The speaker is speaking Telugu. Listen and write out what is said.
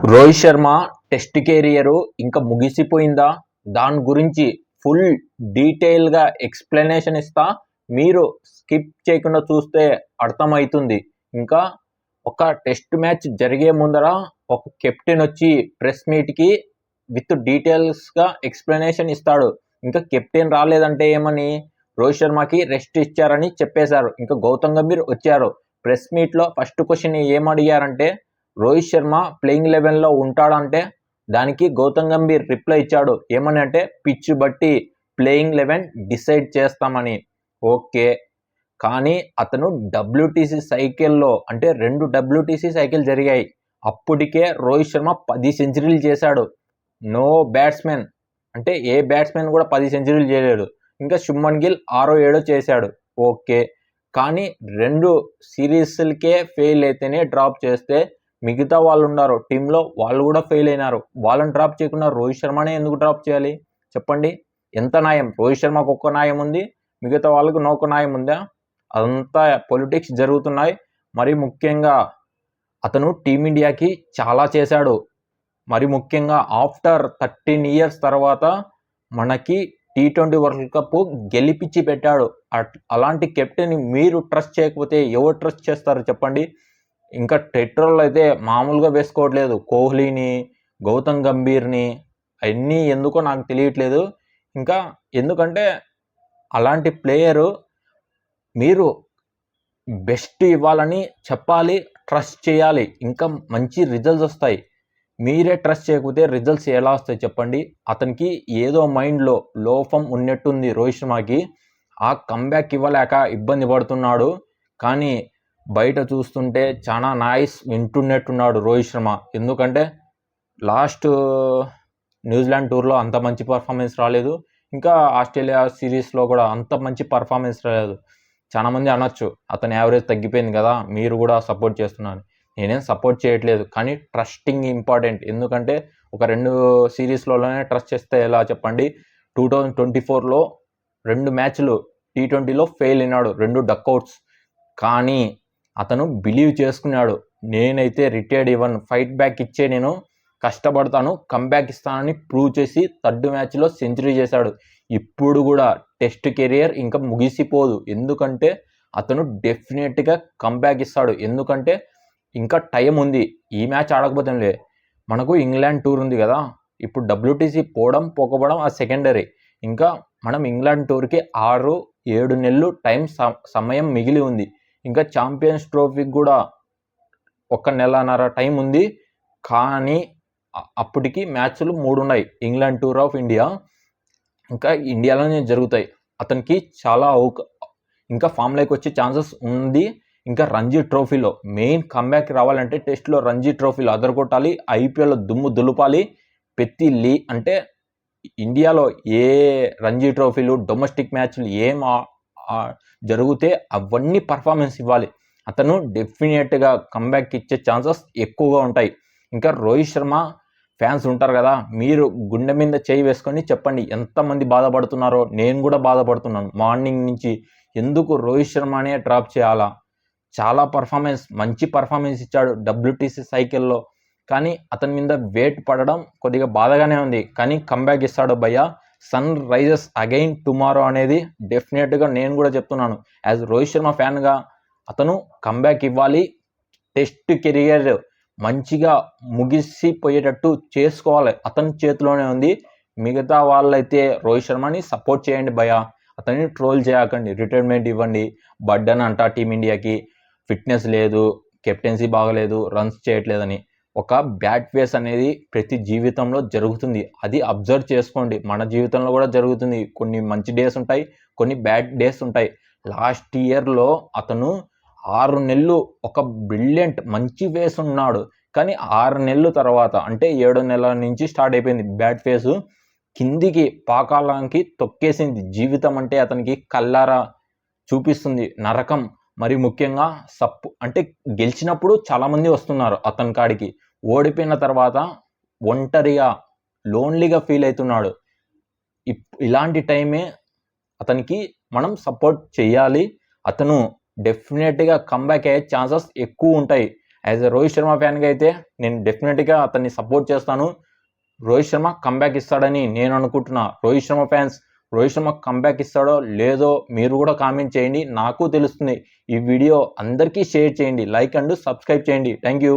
రోహిత్ శర్మ టెస్ట్ కెరియర్ ఇంకా ముగిసిపోయిందా? దాని గురించి ఫుల్ డీటెయిల్గా ఎక్స్ప్లెనేషన్ ఇస్తా. మీరు స్కిప్ చేయకుండా చూస్తే అర్థమవుతుంది. ఇంకా ఒక టెస్ట్ మ్యాచ్ జరిగే ముందర ఒక కెప్టెన్ వచ్చి ప్రెస్ మీట్కి విత్ డీటెయిల్స్గా ఎక్స్ప్లెనేషన్ ఇస్తాడు. ఇంకా కెప్టెన్ రాలేదంటే ఏమని రోహిత్ శర్మకి రెస్ట్ ఇచ్చారని చెప్పేశారు. ఇంకా గౌతమ్ గంభీర్ వచ్చారు. ప్రెస్ మీట్లో ఫస్ట్ క్వశ్చన్ ఏమడిగారంటే రోహిత్ శర్మ ప్లేయింగ్ 11లో ఉంటాడంటే దానికి గౌతమ్ గంభీర్ రిప్లై ఇచ్చాడు. ఏమని అంటే పిచ్ బట్టి ప్లేయింగ్ 11 డిసైడ్ చేస్తామని. ఓకే, కానీ అతను డబ్ల్యూటీసీ సైకిల్లో అంటే 2 డబ్ల్యూటీసీ సైకిల్ జరిగాయి. అప్పటికే రోహిత్ శర్మ 10 సెంచరీలు చేశాడు. నో బ్యాట్స్మెన్ అంటే ఏ బ్యాట్స్మెన్ కూడా 10 సెంచరీలు చేయలేడు. ఇంకా శుభ్మన్ గిల్ 6-7 చేశాడు. ఓకే, కానీ 2 సిరీస్లకే ఫెయిల్ అయితేనే డ్రాప్ చేస్తే మిగతా వాళ్ళు ఉన్నారు టీంలో, వాళ్ళు కూడా ఫెయిల్ అయినారు. వాళ్ళని డ్రాప్ చేయకుండా రోహిత్ శర్మనే ఎందుకు డ్రాప్ చేయాలి చెప్పండి? ఎంత న్యాయం? రోహిత్ శర్మకు ఒక్క న్యాయం ఉంది, మిగతా వాళ్ళకు నొక్క న్యాయం ఉందా? అదంతా పొలిటిక్స్ జరుగుతున్నాయి. మరి ముఖ్యంగా అతను టీమిండియాకి చాలా చేశాడు. మరి ముఖ్యంగా ఆఫ్టర్ 13 years తర్వాత మనకి T20 వరల్డ్ కప్ గెలిపించి పెట్టాడు. అలాంటి కెప్టెన్ మీరు ట్రస్ట్ చేయకపోతే ఎవరు ట్రస్ట్ చేస్తారు చెప్పండి? ఇంకా టెట్రోల్ అయితే మామూలుగా వేసుకోవట్లేదు. కోహ్లీని, గౌతమ్ గంభీర్ని, అవన్నీ ఎందుకో నాకు తెలియట్లేదు. ఇంకా ఎందుకంటే అలాంటి ప్లేయరు మీరు బెస్ట్ ఇవ్వాలని చెప్పాలి, ట్రస్ట్ చేయాలి, ఇంకా మంచి రిజల్ట్స్ వస్తాయి. మీరే ట్రస్ట్ చేయకపోతే రిజల్ట్స్ ఎలా వస్తాయి చెప్పండి? అతనికి ఏదో మైండ్లో లోపం ఉన్నట్టుంది రోహిత్ శర్మకి. ఆ కంబ్యాక్ ఇవ్వలేక ఇబ్బంది పడుతున్నాడు. కానీ బయట చూస్తుంటే చాలా నాయిస్ వింటున్నట్టున్నాడు రోహిత్ శర్మ. ఎందుకంటే లాస్ట్ న్యూజిలాండ్ టూర్లో అంత మంచి పర్ఫార్మెన్స్ రాలేదు. ఇంకా ఆస్ట్రేలియా సిరీస్లో కూడా అంత మంచి పర్ఫార్మెన్స్ రాలేదు. చాలామంది అనొచ్చు అతని యావరేజ్ తగ్గిపోయింది కదా, మీరు కూడా సపోర్ట్ చేస్తున్నాను. నేనేం సపోర్ట్ చేయట్లేదు, కానీ ట్రస్టింగ్ ఇంపార్టెంట్. ఎందుకంటే ఒక 2 సిరీస్లలోనే ట్రస్ట్ చేస్తే ఎలా చెప్పండి? 2024లో 2 మ్యాచ్లు T20లో ఫెయిల్ అయినాడు, 2 డక్అవుట్స్. కానీ అతను బిలీవ్ చేసుకున్నాడు. నేనైతే రిటైర్డ్ ఇవ్వను, ఫైట్ బ్యాక్ ఇచ్చే నేను కష్టపడతాను, కంబ్యాక్ ఇస్తానని ప్రూవ్ చేసి 3rd మ్యాచ్లో సెంచరీ చేశాడు. ఇప్పుడు కూడా టెస్ట్ కెరియర్ ఇంకా ముగిసిపోదు. ఎందుకంటే అతను డెఫినెట్గా కంబ్యాక్ ఇస్తాడు. ఎందుకంటే ఇంకా టైం ఉంది. ఈ మ్యాచ్ ఆడకపోతే మనకు ఇంగ్లాండ్ టూర్ ఉంది కదా. ఇప్పుడు WTC పోకపోవడం ఆ సెకండరీ. ఇంకా మనం ఇంగ్లాండ్ టూర్కి 6-7 నెలలు సమయం మిగిలి ఉంది. ఇంకా ఛాంపియన్స్ ట్రోఫీకి కూడా 1 నెలన్నర టైం ఉంది. కానీ అప్పటికి మ్యాచ్లు 3 ఉన్నాయి. ఇంగ్లాండ్ టూర్ ఆఫ్ ఇండియా ఇంకా ఇండియాలోనే జరుగుతాయి. అతనికి చాలా ఇంకా ఫామ్లోకి వచ్చే ఛాన్సెస్ ఉంది. ఇంకా రంజీ ట్రోఫీలో మెయిన్ కంబ్యాక్ రావాలంటే టెస్ట్లో రంజీ ట్రోఫీలో అదరగొట్టాలి, ఐపీఎల్లో దుమ్ము దులుపాలి. అంటే ఇండియాలో ఏ రంజీ ట్రోఫీలు, డొమెస్టిక్ మ్యాచ్లు ఏం జరిగితే అవన్నీ పర్ఫార్మెన్స్ ఇవ్వాలి. అతను డెఫినెట్గా కంబ్యాక్ ఇచ్చే ఛాన్సెస్ ఎక్కువగా ఉంటాయి. ఇంకా రోహిత్ శర్మ ఫ్యాన్స్ ఉంటారు కదా, మీరు గుండె మీద చేయి వేసుకొని చెప్పండి ఎంతమంది బాధపడుతున్నారో. నేను కూడా బాధపడుతున్నాను మార్నింగ్ నుంచి. ఎందుకు రోహిత్ శర్మనే డ్రాప్ చేయాలా? చాలా మంచి పర్ఫార్మెన్స్ ఇచ్చాడు WTC సైకిల్లో. కానీ అతని మీద వెయిట్ పడడం కొద్దిగా బాధగానే ఉంది. కానీ కంబ్యాక్ ఇస్తాడు భయ్య. సన్ రైజెస్ అగైన్ టుమారో అనేది డెఫినెట్గా నేను కూడా చెప్తున్నాను. యాజ్ రోహిత్ శర్మ ఫ్యాన్గా అతను కంబ్యాక్ ఇవ్వాలి. టెస్ట్ కెరియర్ మంచిగా ముగిసిపోయేటట్టు చేసుకోవాలి. అతని చేతిలోనే ఉంది. మిగతా వాళ్ళైతే రోహిత్ శర్మని సపోర్ట్ చేయండి భయ్య, అతన్ని ట్రోల్ చేయకండి. రిటైర్మెంట్ ఇవ్వండి. బర్డన్ అంట టీమిండియాకి, ఫిట్నెస్ లేదు, కెప్టెన్సీ బాగలేదు, రన్స్ చేయట్లేదని. ఒక బ్యాడ్ ఫేస్ అనేది ప్రతి జీవితంలో జరుగుతుంది. అది అబ్జర్వ్ చేసుకోండి. మన జీవితంలో కూడా జరుగుతుంది. కొన్ని మంచి డేస్ ఉంటాయి, కొన్ని బ్యాడ్ డేస్ ఉంటాయి. లాస్ట్ ఇయర్లో అతను 6 నెలలు ఒక బ్రిలియంట్ మంచి ఫేస్ ఉన్నాడు. కానీ 6 నెలల తర్వాత అంటే 7 నెలల నుంచి స్టార్ట్ అయిపోయింది బ్యాడ్ ఫేసు. కిందికి పాకాలానికి తొక్కేసింది. జీవితం అంటే అతనికి కళ్ళారా చూపిస్తుంది నరకం. మరి ముఖ్యంగా అంటే గెలిచినప్పుడు చాలామంది వస్తున్నారు అతని కాడికి, ఓడిపోయిన తర్వాత ఒంటరిగా లోన్లీగా ఫీల్ అవుతున్నాడు. ఇలాంటి టైమే అతనికి మనం సపోర్ట్ చేయాలి. అతను డెఫినెట్గా కంబ్యాక్ అయ్యే ఛాన్సెస్ ఎక్కువ ఉంటాయి. యాజ్ ఎ రోహిత్ శర్మ ఫ్యాన్గా అయితే నేను డెఫినెట్గా అతన్ని సపోర్ట్ చేస్తాను. రోహిత్ శర్మ కంబ్యాక్ ఇస్తాడని నేను అనుకుంటున్నా. రోహిత్ శర్మ ఫ్యాన్స్ రోహిత్ శర్మ కంబ్యాక్ ఇస్తాడో లేదో మీరు కూడా కామెంట్ చేయండి, నాకు తెలుస్తుంది. ఈ వీడియో అందరికీ షేర్ చేయండి, లైక్ అండ్ సబ్స్క్రైబ్ చేయండి. Thank you.